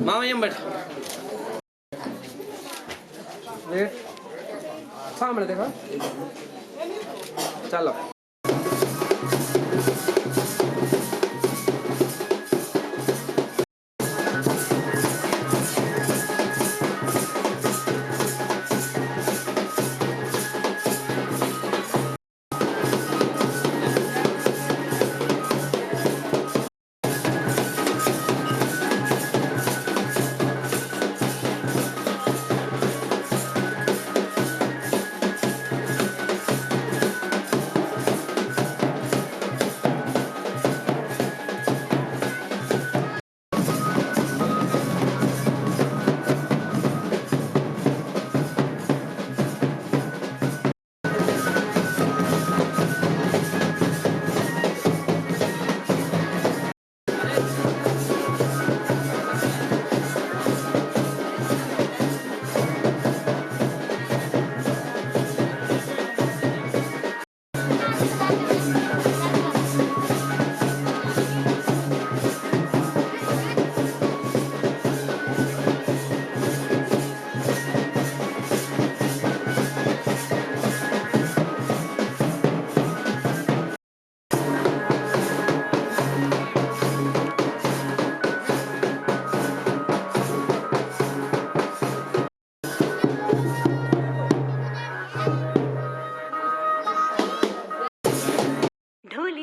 मामा ये बैठ वेट सामने देखो चलो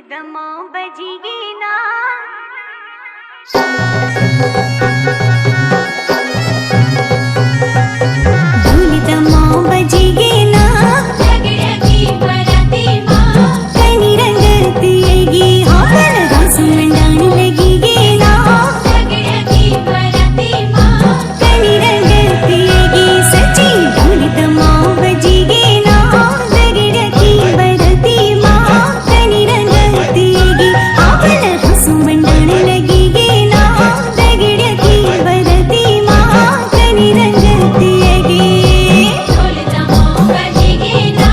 दमा बजीगे ना ढोल दमा बजीगे ना लगड़गी बराती माँ कनी रंगती आएगी हाल रस मंडान लगीगे ना लगड़गी बराती माँ कनी रंगती आएगी सच्ची ढोल दमा बजीगे ना लगड़गी बराती माँ कनी रंगती आएगी हाल रस मंडान लगीगे ना लगड़गी बराती माँ कनी रंगती आएगी ढोल दमा बजीगे ना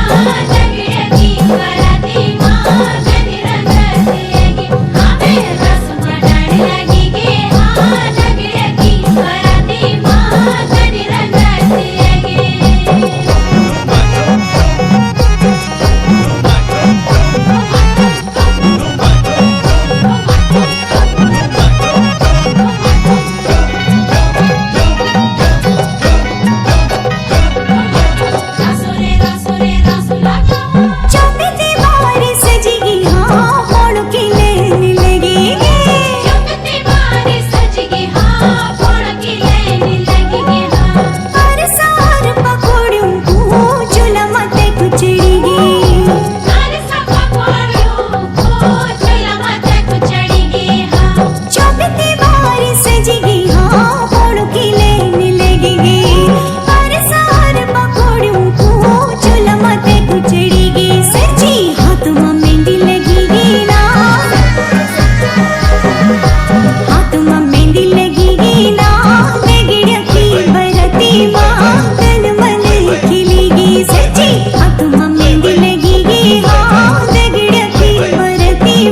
लगड़गी बराती माँ कनी रंगती आएगी हाल रस मंडान लगीगे हाँ लगड़गी बराती माँ कनी रंगती आएगी चौकते बार सजगी हाँ फोड़ के लेने लगेगी चौकते बार सजगी हाँ फोड़ के लेने लगेगी हाँ हर सार पकौड़ों को चूल्हा माथे कुचड़ेगी हर सार पकौड़ों को चूल्हा माथे कुचड़ेगी हाँ चौकते बार सजगी हाँ फोड़ के लेने लगेगी हर सार पकौड़ों को चूल्हा माथे कुचड़ेगी सच्ची हाथ में मेहंदी लगेगी ना हाथ में मेहंदी लगेगी ना लगड़गी बराती माँ तन मन खिलेगी सच्ची हाथ में मेहंदी लगेगी हाँ लगड़गी बराती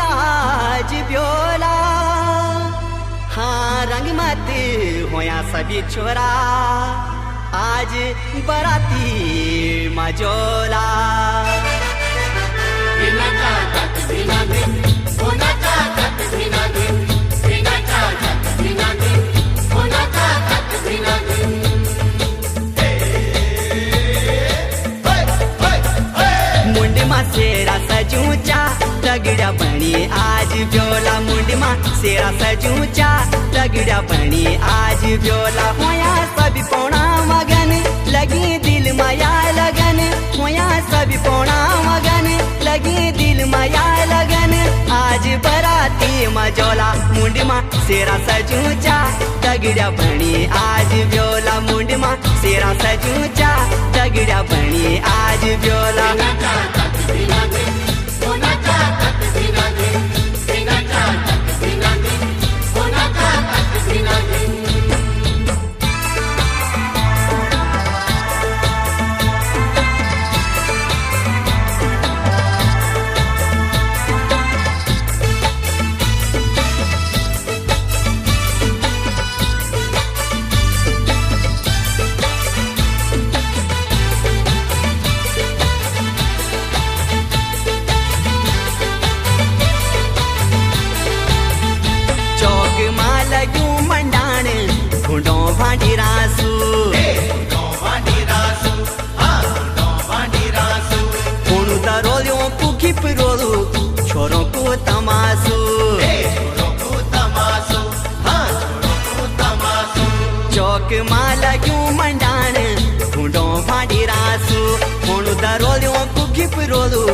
आज ब्योला हाँ रंग मत होया सभी छोरा आज बराती मजोला मुंड मा सेरा सजूचा तगड़ा बनी आज ब्योला मुंड मा सेरा सजूचा तगड़ा बनी आज ब्योला होया सभी पौना मगन लगी दिल माया लगन होया सभी पौना मगन लगी दिल माया लगन आज बराती मजोला मुंड मा सेरा सजूचा तगड़ा बनी आज ब्योला मुंड मा सेरा सजूचा तगड़ा बनी आज ब्योला छोरों को तमाशू चौक माला क्यों मंडान ढूंढो भाड़ी रासू फोन दरोलियों को घिप रोलू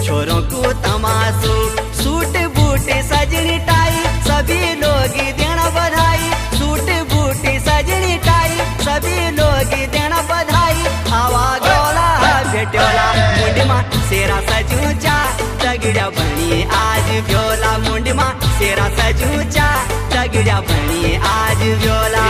छोरों को तमाशू सूट बूट सजनी टाई सभी लोग देना बधाई सूट बूट सजनी टाई सभी लोग देना बधाई हवा गोला भेटोला मुंड मा सेरा सजूचा तगड़ा बनी आज ब्योला मुंड मा सेरा सजूचा तगड़ा बनी आज ब्योला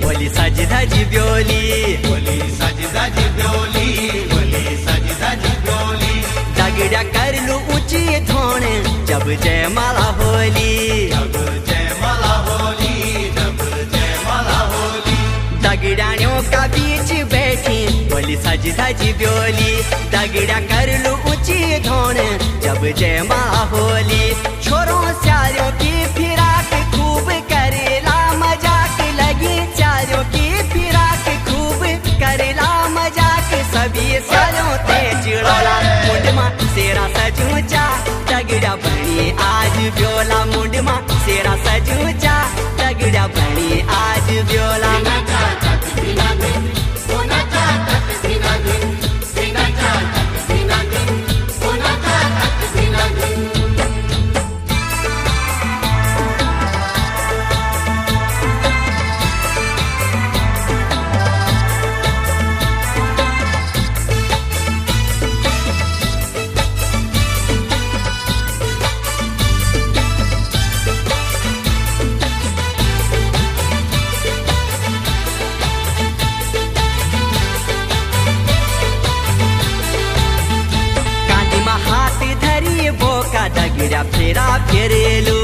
बोली सज धज ब्योली बोली सज धज ब्योली बोली सज धज ब्योली दगड़ा कर लू ऊंची धोन जब जय माला होली जब जय माला होली जब जय माला होली दगड़ानियों का बीच बैठी बोली सज धज ब्योली दगड़ा कर लू ऊंची धोन जब जय माला होली छोरों स्यालों की फिराक खूब करेला मजाक लगी चारों की फिराक खूब करेला मजाक सभी सालों ते चिड़ोला मुंड मा सेरा सजूचा तगड़ा बनी आज ब्योला मुंड मा सेरा सजूचा तगड़ा बनी आज ब्योला दगड्या फेरा फेरेलू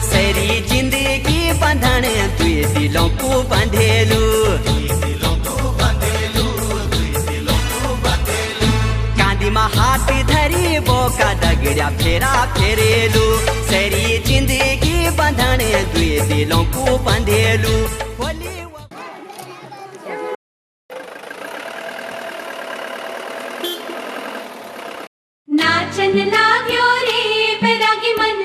सारी जिंदगी बंधन दुई दिलों को बंधेलू कांदी में हाथ धरी बोका दगड्या फेरा फेरेलू सारी जिंदगी बंधन दुई दिलों को बंधेलू। नाचन लाग्यो रे बैरागी मन,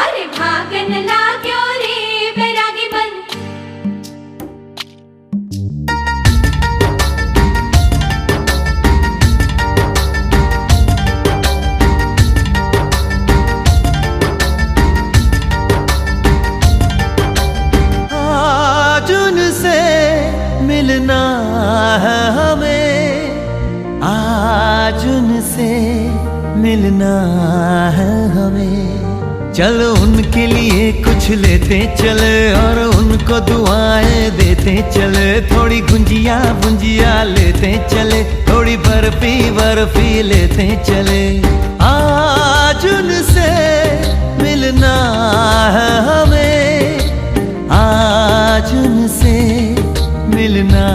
अरे भागन लाग्यो रे बैरागी मन। आज उनसे मिलना है हमें, आज उनसे मिलना है हमें। चलो उनके लिए कुछ लेते चले और उनको दुआएं देते चले। थोड़ी गुंजिया गुंजिया लेते चले, थोड़ी बर्फी बर्फी लेते चले। आज उनसे मिलना है हमें, आज उनसे मिलना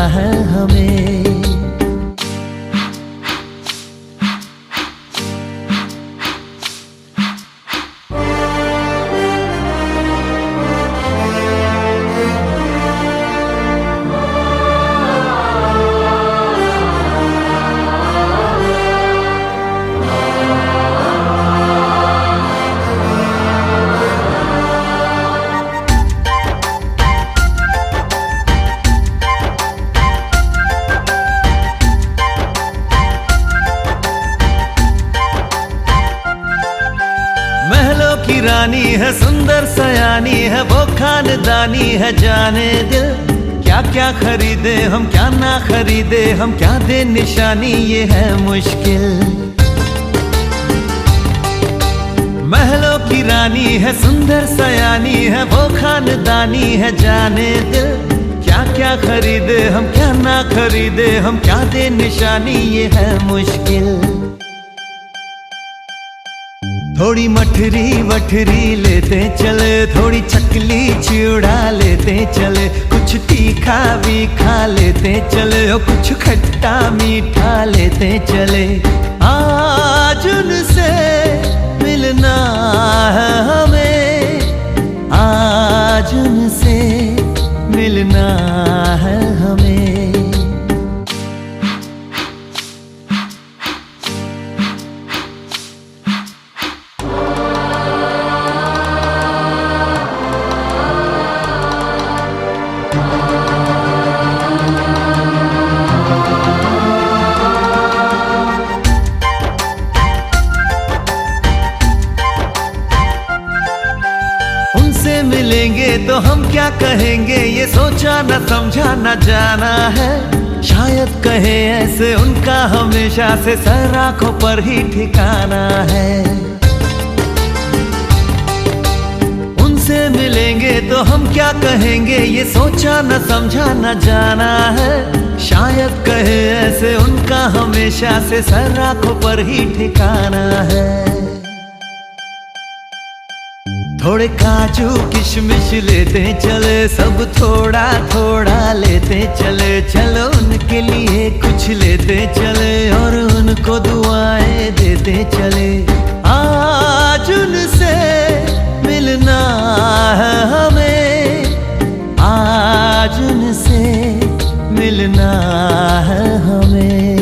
है हमें। रानी है सुंदर सयानी है वो खानदानी है जाने दिल। क्या क्या खरीदे हम क्या ना खरीदे हम, क्या दे निशानी ये है मुश्किल। महलों की रानी है सुंदर सयानी है वो खानदानी है जाने दिल। क्या क्या खरीदे हम क्या ना खरीदे हम, क्या दे निशानी ये है मुश्किल। थोड़ी मठरी वठरी लेते चले, थोड़ी चकली चिड़ा लेते चले। कुछ तीखा भी खा लेते चले और कुछ खट्टा मीठा लेते चले। आज उनसे मिलना है हमें, आज उनसे मिलना है हमें। मिलेंगे तो हम क्या कहेंगे ये सोचा न समझा न जाना है। शायद कहे ऐसे उनका हमेशा से सर आंखों पर ही ठिकाना है। उनसे मिलेंगे तो हम क्या कहेंगे ये सोचा न समझा न जाना है। शायद कहे ऐसे उनका हमेशा से सर आंखों पर ही ठिकाना है। थोड़े काजू किशमिश लेते चले, सब थोड़ा थोड़ा लेते चले। चलो उनके लिए कुछ लेते चले और उनको दुआएं देते चले। आज उनसे मिलना है हमें, आज उनसे मिलना है हमें।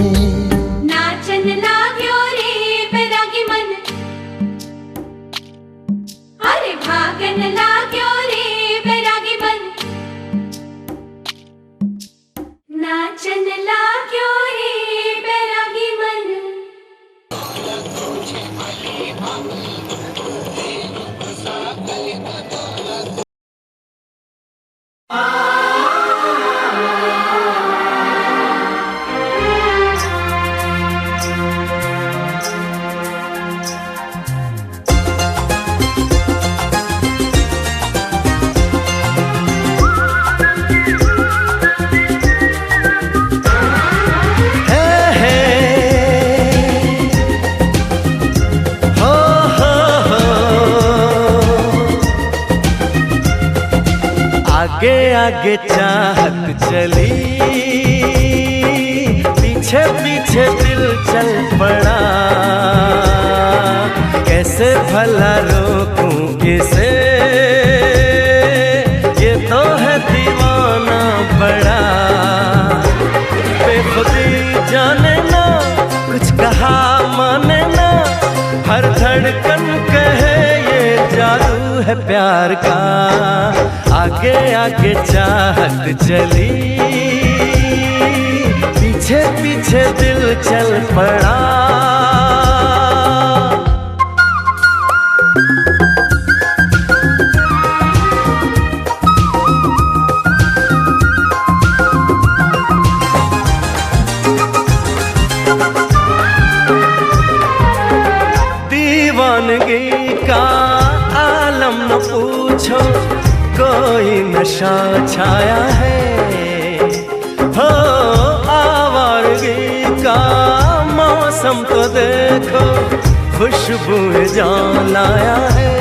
नाचन लाग्यो रे बैरागी मन, अरे भागन लाग्यो रे बैरागी मन। नाचन लाग्यो रे बैरागी मन। आगे चाहत चली, पीछे पीछे दिल चल पड़ा। कैसे भला रोकूं किसे, ये तो है दीवाना बड़ा। बेखुदी जाने ना, कुछ कहा माने ना, हर धड़कन कहे ये जादू है प्यार का। आगे आगे चाहत चली, पीछे पीछे दिल चल पड़ा। दीवानगी का आलम न पूछो, कोई नशा छाया है। हो आवारगी का मौसम तो देखो, खुशबू जान लाया है।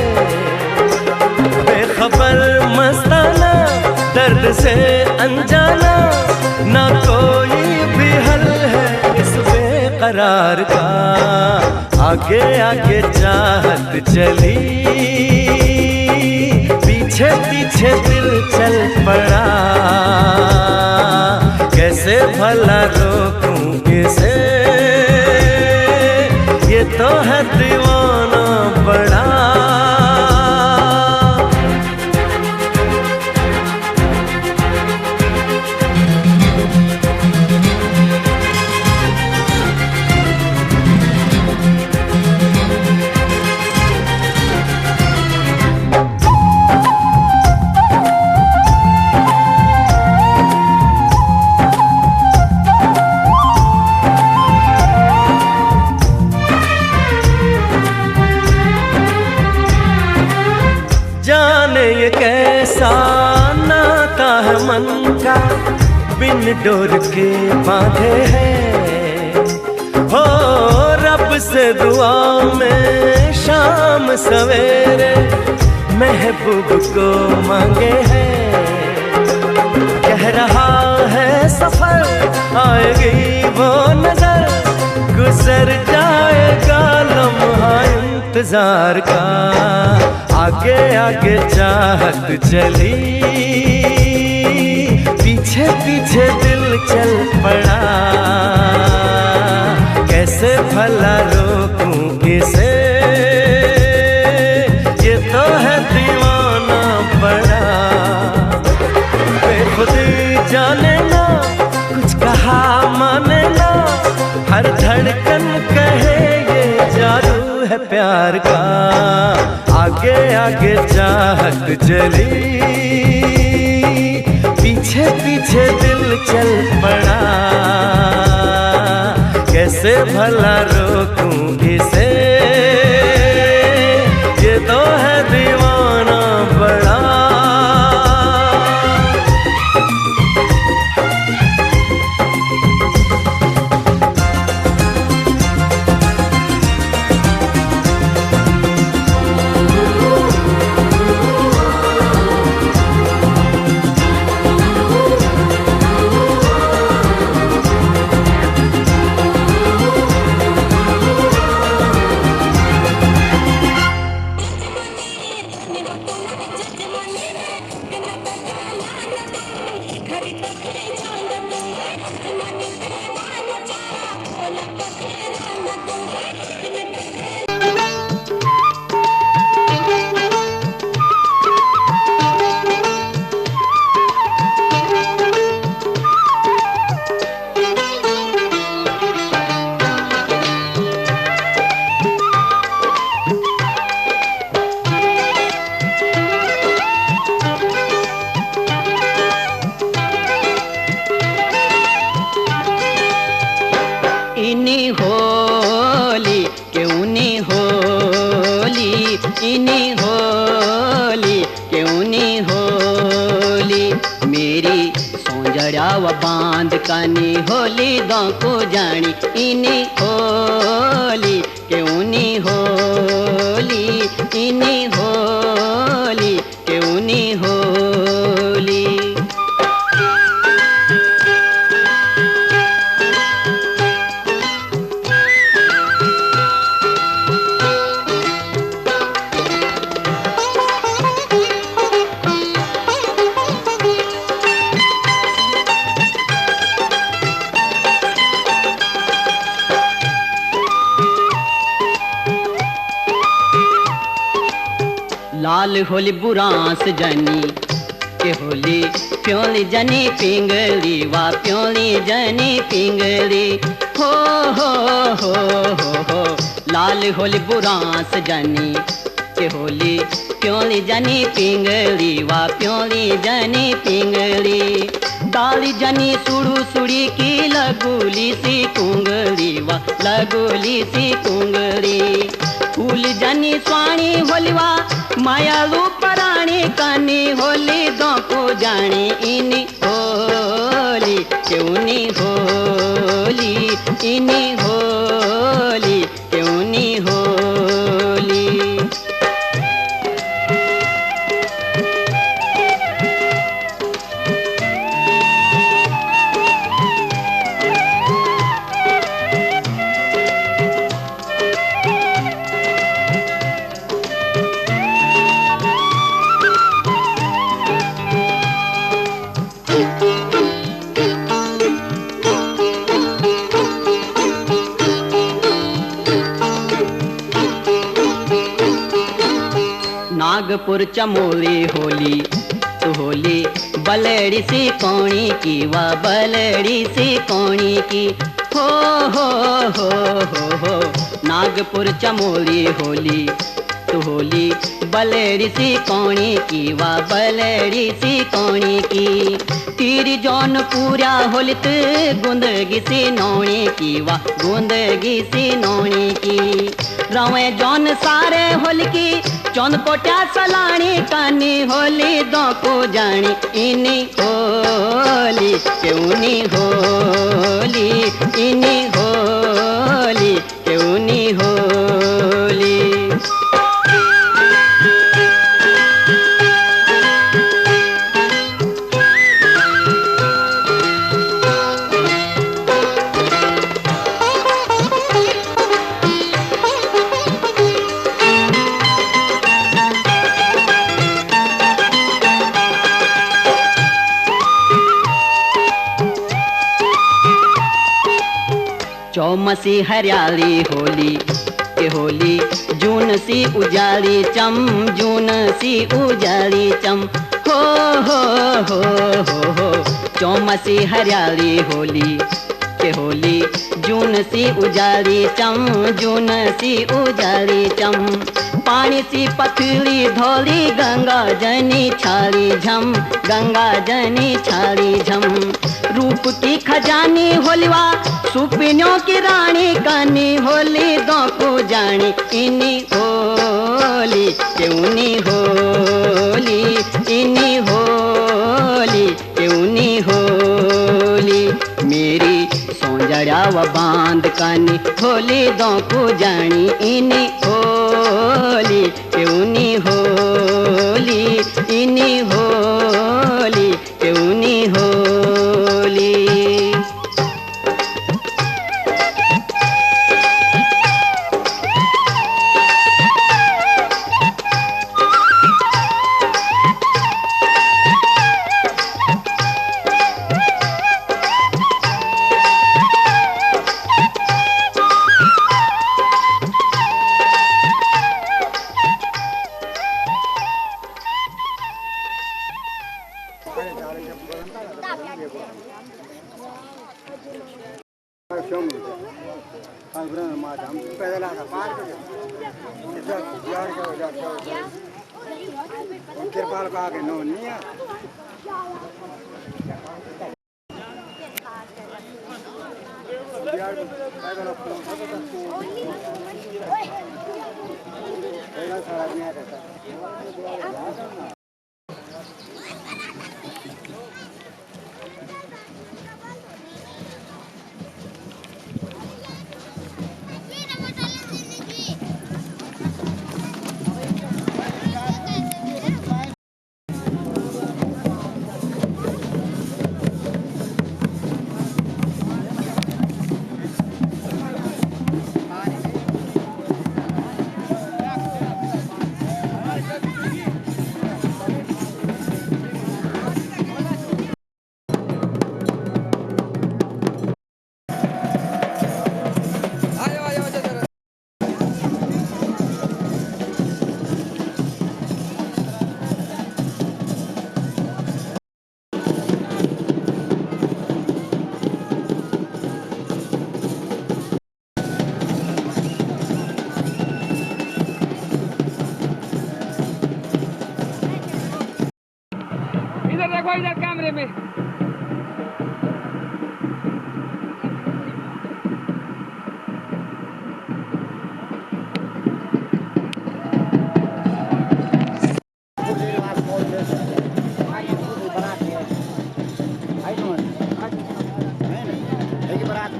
बेखबर मस्ताना, दर्द से अनजाना, ना कोई भी हल है इस बेकरार का। आगे आगे चाहत चली, पीछे पीछे दिल चल पड़ा। कैसे भला रोकूं इसे, ये तो है दीवाना बड़ा। जाने ये कैसा नाता है मन का, बिन डोर के बांधे हैं। हो रब से दुआ में शाम सवेरे, महबूब को मांगे हैं। कह रहा है सफर, आएगी वो नजर, गुजर जाएगा लम्हा इंतजार का। आगे आगे चाहत चली, पीछे पीछे दिल चल पड़ा। कैसे भला रोकूं इसे, ये तो है दीवाना बड़ा। बेखुदी जाने ना, कुछ कहा माने ना, हर धड़कन कहे ये जादू है प्यार का। आगे आगे चाहत चली, पीछे पीछे दिल चल पड़ा। कैसे भला रोकूं इसे, ये तो है दीवाना बड़ा। इनी होली क्यों नी होली मेरी सोंजड़ा व बांध कानी होली गाँव को जानी इनी होली क्यों नी होली इनी होली क्यों नी होली। लाल होली बुरांस जनी के होली प्योली जनी पिंगली वा प्योली जनी पिंगली हो हो लाल होली बुरांस जनी के होली प्योली जनी पिंगली वा प्योली जनी पिंगली डाली जनी सुड़ू सुड़ी की लगुली सी कुंगली वा लगुली सी कुंगली फूल जनी स्वाणी होलीवा मायालू पराणी कानी होली दो को जानी इनी होली क्योंनी होली इनी होली क्योंनी होली नागपुर चमोली होली तो होली बलड़ी सी कौणी की वा बलड़ी सी कौणी की हो हो नागपुर चमोली होली तो होली बलड़ी सी कौणी की वा बलड़ी सी कौणी की तीरी जौन पूरा होलित गुंदगी सी नौणी की वा गुंदगी सी नौणी की रवे जौन सारे होली की चौंद पोट्या सलाणी कानी होली दो को जानी इनी होली क्योंनी होली इनी होली क्योंनी होली चौमसी हरियाली होली के होली जून सी उजाली चम जून सी उजाली चम हो हो चौमसी हरियाली होली के होली जून सी उजाली चम जून सी उजाली चम पानी सी पथली धोली गंगा जनी छाली झम गंगा जनी छाली झम रूप की खजानी होलीवा सुपिनों की रानी कानी होली दो को जानी इनी होली क्योंनी होली इनी होली क्योंनी होली मेरी सौंजड़ा व बांध कानी होली दो को जानी इनी होली क्योंनी होली इनी होली क्योंनी होली कृपाल का के नो निया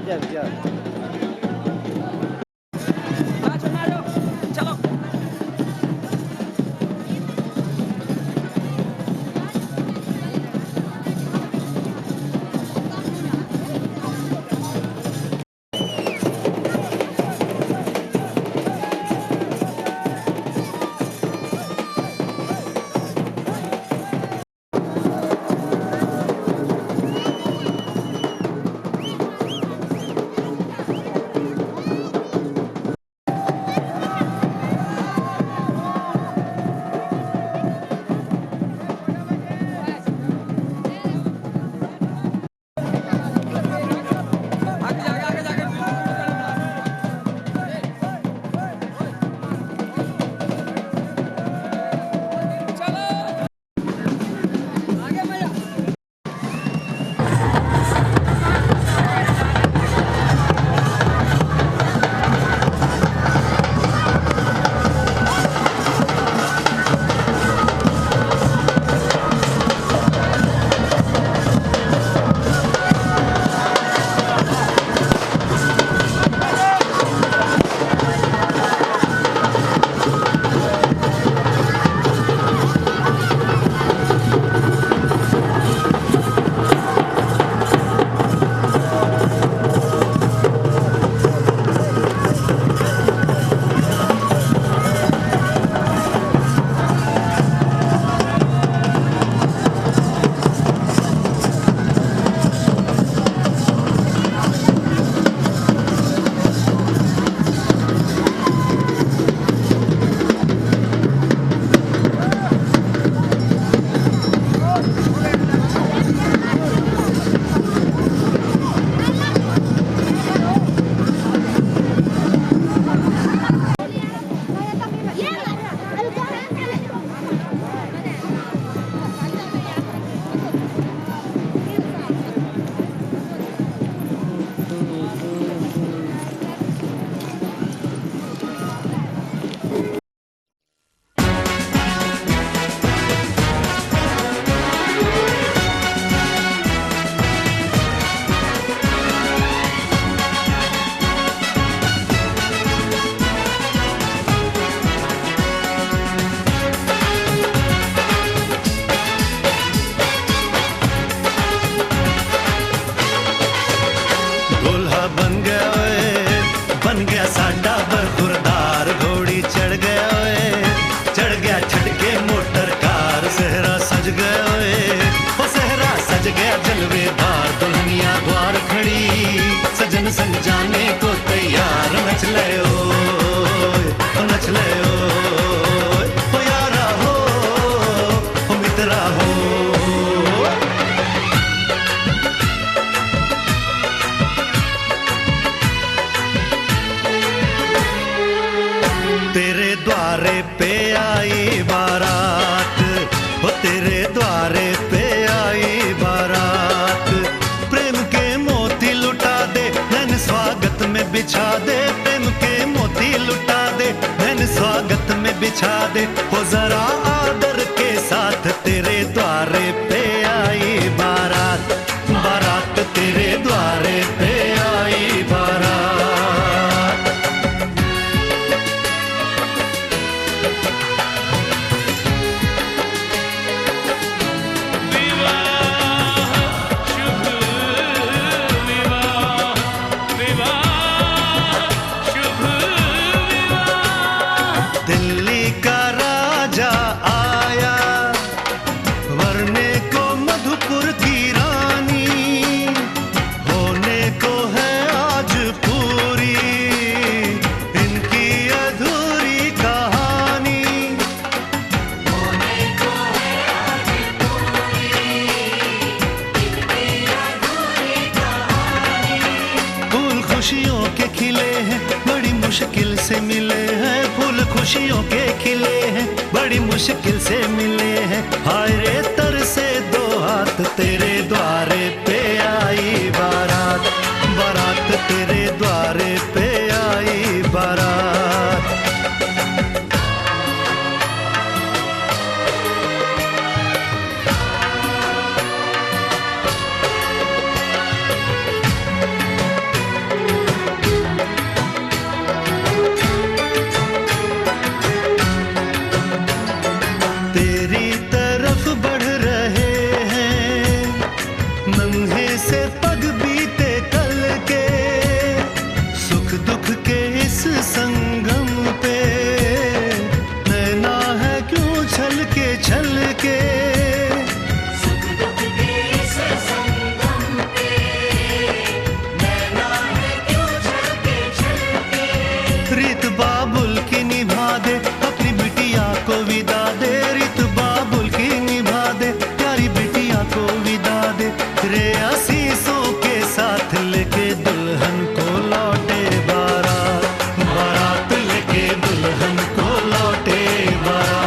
चलो संग जाने को तैयार नच ले ओ नच ले ओ यारा हो ओ मित्रा हो। तेरे द्वारे पे आई बारात, ओ तेरे द्वारे पे आई बारात, प्रेम के मोती लुटा दे नैन स्वागत में बिछा दे, प्रेम के मोती लुटा दे नैन स्वागत में बिछा दे, हो जरा आदर के साथ तेरे द्वारे पे आई बारात, बारात तेरे द्वारे पे आई बारात। दिल्ली का राजा आया वरने को मधुपुर की रानी, होने को है आज पूरी इनकी अधूरी कहानी, होने को है आज पूरी इनकी अधूरी कहानी। फूल खुशियों के खिले हैं बड़ी मुश्किल से मिले हैं, फूल खुशियों के खिले हैं बड़ी मुश्किल से मिले हैं, हाय रे तर से दो हाथ तेरे द्वारे पे आई बारात, बारात तेरे द्वारे पे आई बारात। जैसे पग बीते कल के, सुख दुख के इस संगम पे नैना है क्यों छल के सुख दुख के इस संगम पे नैना है क्यों छलके रीत बाबुल की निभा दे, अपनी बिटिया को विदा दे। रीत बाबुल की निभा दे, प्यारी बिटिया को विदा दे। रे आशीषों के साथ लेके दुल्हन को लौटे बारात, बारात लेके दुल्हन को लौटे बारात।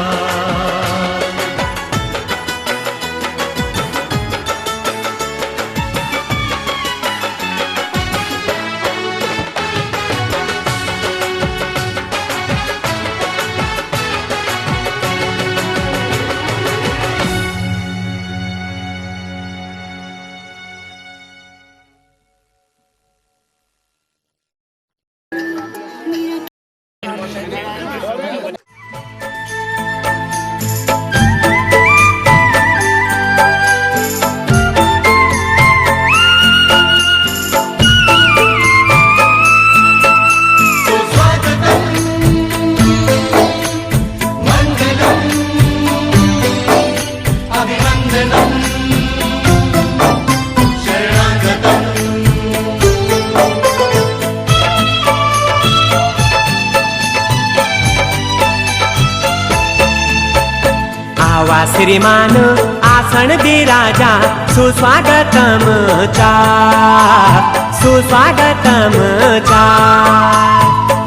श्रीमान आसन विराजा सुस्वागतम चा, सुस्वागतम चा।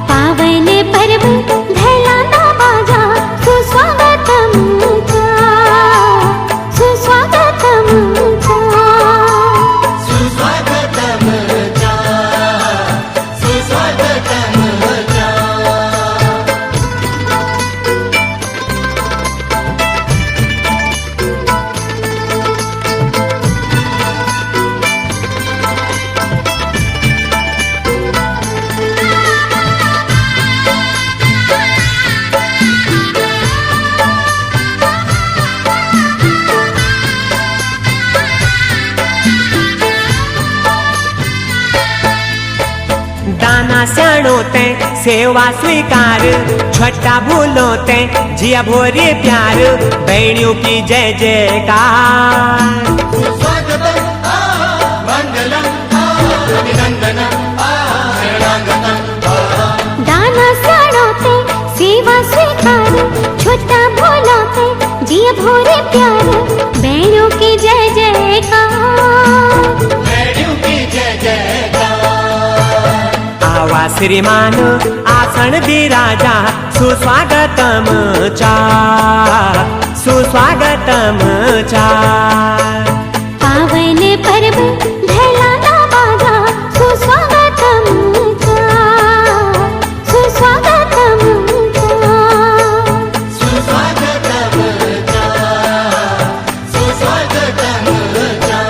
पावन पर्व धैलाना बाजा सुस्वागतम चा, सुस्वागतम चा। सुस्वागतम चा, सुस्वागतम चा। दाना स्याणो ते सेवा स्वीकार, छठा भूलो ते जिया भोरे प्यार। बहनियों की जय जयकार। सुस्वागतम मंगलम अभिनंदनम शरणागतम। दाना स्याणोते सेवा स्वीकार, छोटा भोलोते जिया भोरे प्यार। बहनों की जय जयकार, बहनियों की जय जयकार। आवा श्रीमान आसन विराजा सुस्वागतम चा, सुस्वागतम चा। पावन पर्व धैलाना बाजा सुस्वागतम चा, सुस्वागतम चा। सुस्वागतम चा, सुस्वागतम चा।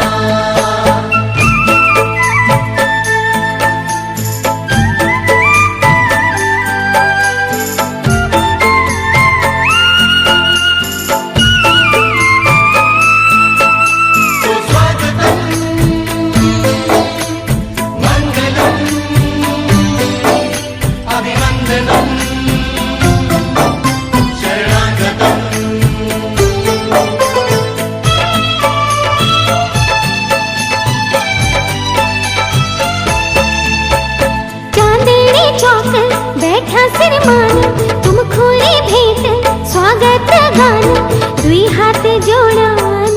श्रीमान तुम खोले भेंट स्वागत गान, दुई हाथ जोड़ान।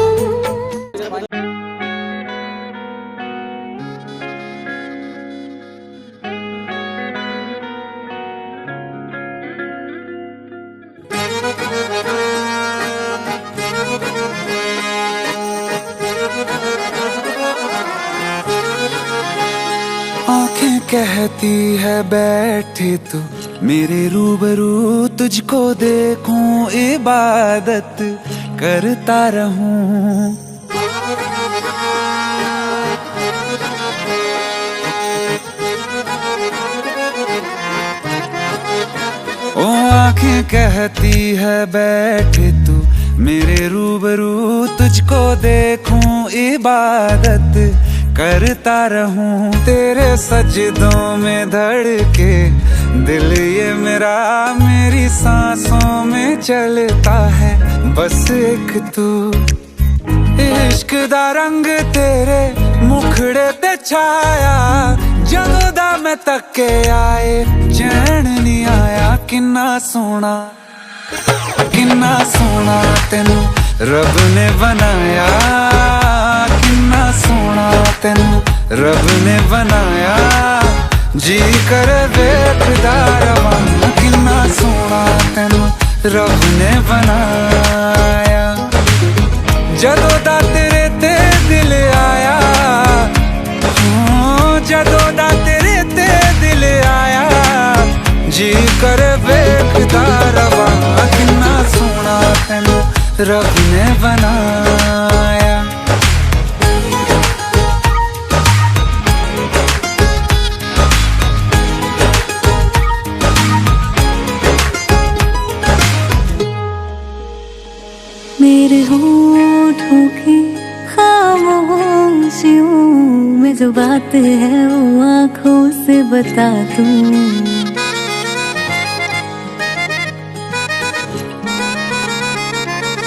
आंखें कहती है बैठे तू मेरे रूबरू, तुझको देखूं इबादत करता रहूं। ओ आंखें कहती है बैठे तू मेरे रूबरू, तुझको देखूं इबादत करता रहूं तेरे सजदों में धड़के दिल ये मेरा मेरी सांसों में चलता है बस एक तू इश्क दा रंग तेरे मुखड़े ते छाया जदों दा मैं तके आए चैन नहीं आया किन्ना सोना तेनू रब ने बनाया किन्ना सोना तेनू रब ने बनाया जी कर वेखदा रवां किन्ना सोना तेनू रब ने बनाया जदों दा तेरे ते दिल आया जदों दा तेरे ते दिल आया जी कर वेखदा रवां किन्ना सोना तेनू रब ने बनाया मेरे होठों की खामोशियों में जो बात है वो आँखों से बता दूं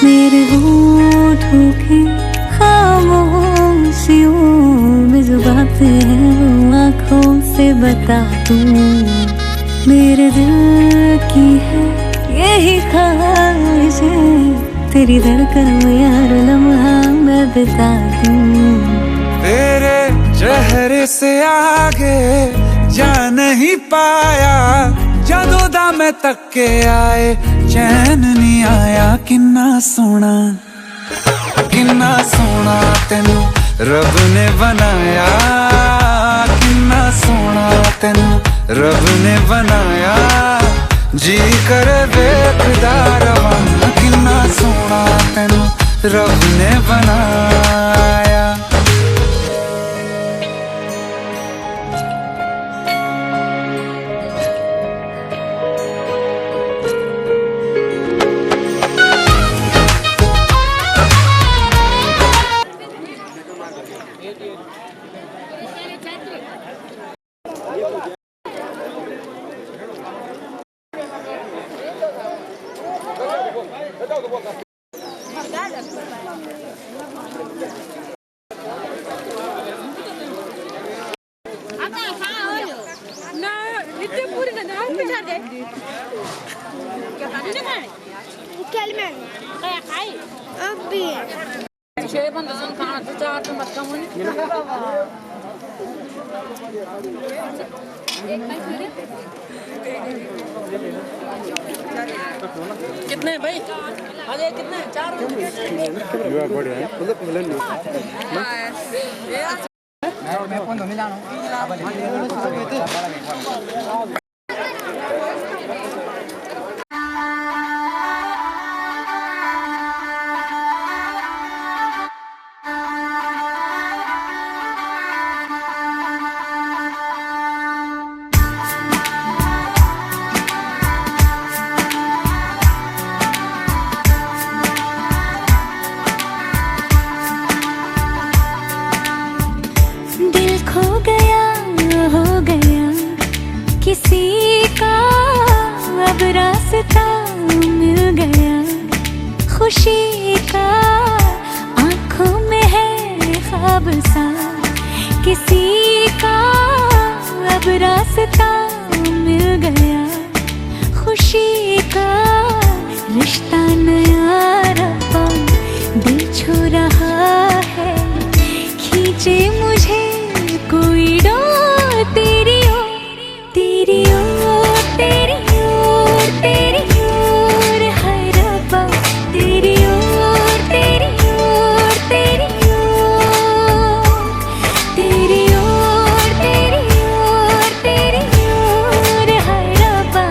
मेरे होठों की खामोशियों में जो बात है वो आँखों से बता दूं मेरे दिल की है यही ख्वाहिश है तेरी धड़कन में यार लम्हा मैं बिता दूं तेरे चेहरे से आगे जा नहीं पाया जदों दा मैं तके आए चैन नहीं आया किन्ना सोना तेनू रब ने बनाया किन्ना सोना तेनू रब ने बनाया जी कर वेखदा रवां किन्ना सोना तेनू रब ने बनाया कितने भाई अरे कितने 4 दिल खो गया हो गया किसी का अब रास्ता मिल गया खुशी का आँखों में है ख्वाब सा किसी का अब रास्ता मिल गया खुशी का रिश्ता नया रब्बा दिल छू रहा है खींचे मुझे कोई डोर तेरी ओर तेरी ओर तेरी ओर तेरी ओर है रब्बा तेरी ओर तेरी ओर तेरी ओर तेरी ओर तेरी ओर तेरी ओर है रब्बा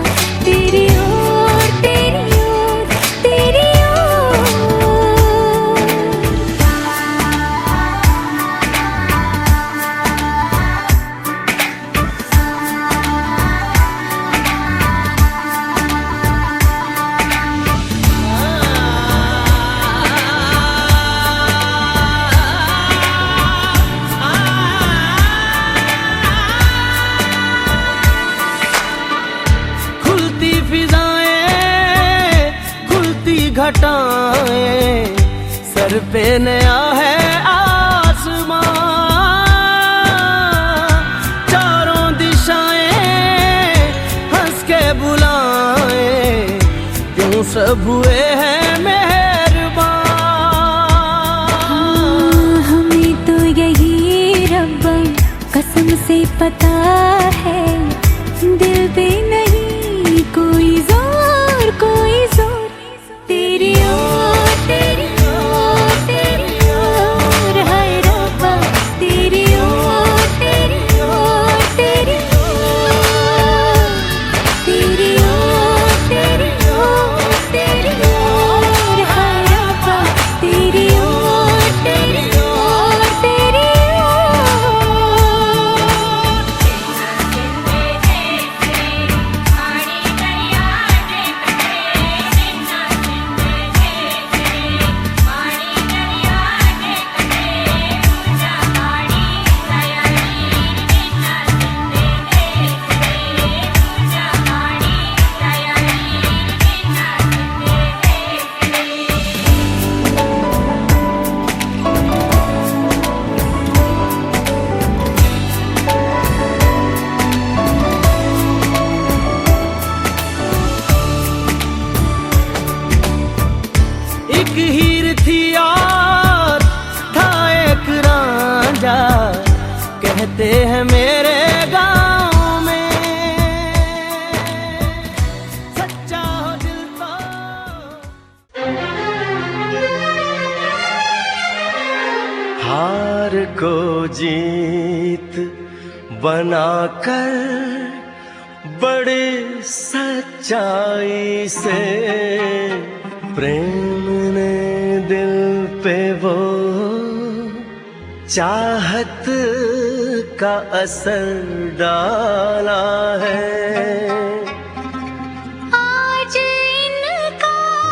तेरी ओर तेरी ओर तेरी ओर घटाएं, सर पे नया है आसमां, चारों दिशाएं हंस के बुलाएं, यूं सब हुए हैं मेहरबान। हमें तो यही रब्बा कसम से पता है, दिल पे नहीं कोई जोर, कोई जोर, तेरी ओर, तेरी ओर, तेरी ओर, हाय रब्बा तेरी ओर, तेरी ओर, तेरी ओर, तेरी ओर, तेरी ओर, तेरी ओर, हाय रब्बा तेरी ओर, तेरी ओर, तेरी एक हीर थी और था एक रांझा, कहते हैं मेरे गांव में, सच्चा हो दिल तो। हार को जीत बनाकर बड़े सच्चाई से प्रेम ने दिल पे वो चाहत का असर डाला है। आज इनकार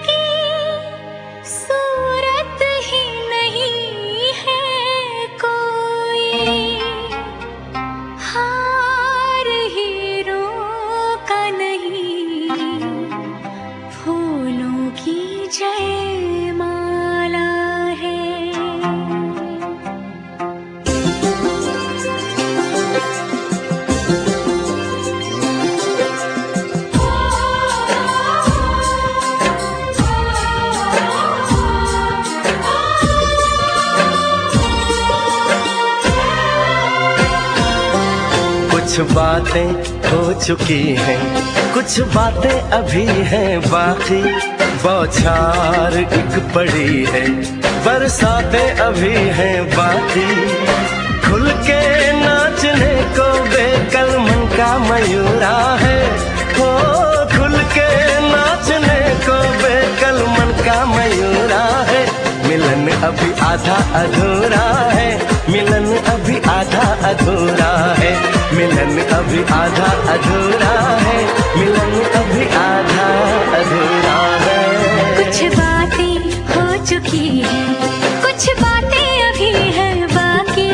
की सूरत ही नहीं है कोई, हार हीरों का नहीं, फूलों की जयमाला है। कुछ बातें हो चुकी हैं, कुछ बातें अभी हैं बाकी, बौछार एक पड़ी है, बरसातें अभी हैं बाकी, खुल के नाचने को बेकल मन का मयूरा है, हो खुल के नाचने को बेकल मन का मयूरा है। मिलन अभी आधा अधूरा है, मिलन अभी आधा अधूरा है, मिलन अभी आधा अधूरा है, मिलन अभी आधा अधूरा है। कुछ बातें हो चुकी हैं, कुछ बातें अभी हैं बाकी,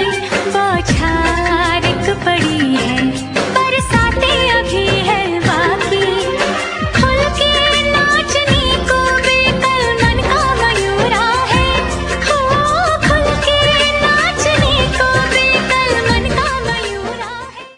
बौछार एक पड़ी है, बरसातें अभी हैं बाकी, खुल के नाचने को बेकल मन का मयूरा है, हो खुल के नाचने को बेकल मन का मयूरा है।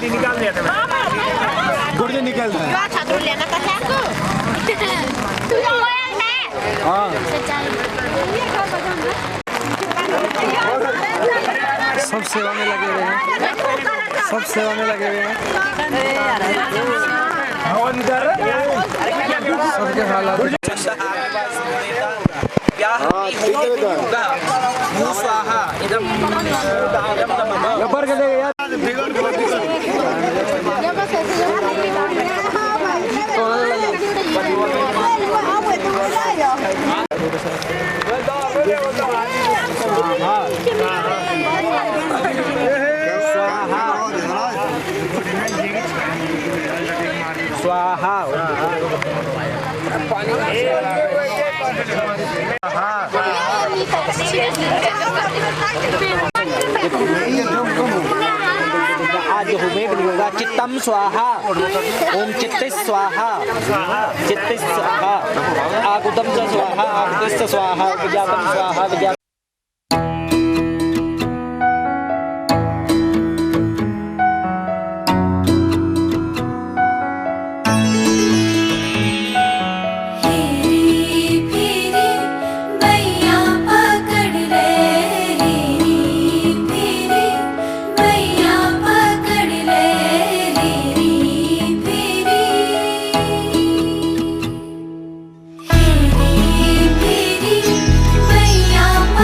गुड़ी निकाल दिया था। गुड़ी निकल रहा है। हाँ सब सेवा में लगे हुए हैं, सब सेवा में लगे हुए हैं। सबके हालात स्वाहा आज होगा चित्तम स्वाहा ओम चित्त स्वाहा चित्त स्वाहा आगुतम च स्वाहा आगुतश्च स्वाहा विज्ञातम स्वाहा विज्ञातम मैया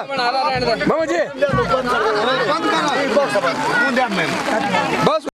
बाबा जी बस